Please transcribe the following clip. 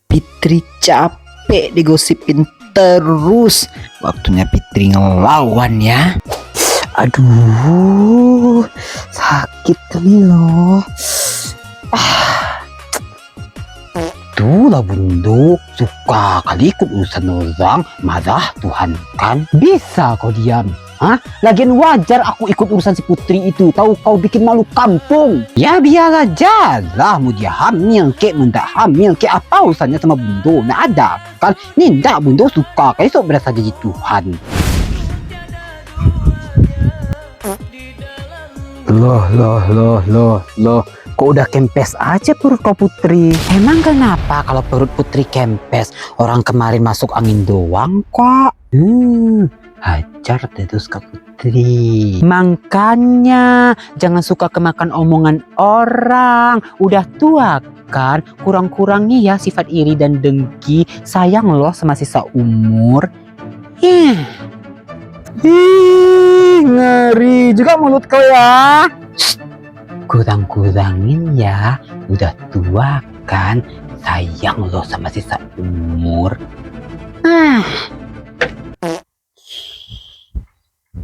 Fitri capek digosipin terus. Waktunya Fitri ngelawan ya. Aduh, sakit kali loh. Itulah bunduk, suka kali ikut urusan orang, marah Tuhan kan. Bisa kau diam? Hah? Lagian wajar aku ikut urusan si Putri itu. Tahu kau bikin malu kampung. Ya biar aja lah, mau dia hamil kek, mendak hamil kek, apa urusannya sama Bundo? Nah ada kan? Nih ndak Bundo suka, kayak sok berasa jadi Tuhan. Loh. Kok udah kempes aja perut kau Putri? Emang kenapa kalau perut Putri kempes? Orang kemarin masuk angin doang kok. Hajar terus ke Putri. Makanya jangan suka kemakan omongan orang. Udah tua kan? Kurang-kurangi ya sifat iri dan dengki. Sayang loh sama sisa umur. Ngeri juga mulut kau ya. Kurang-kurangin ya, udah tua kan, sayang loh sama sisa umur.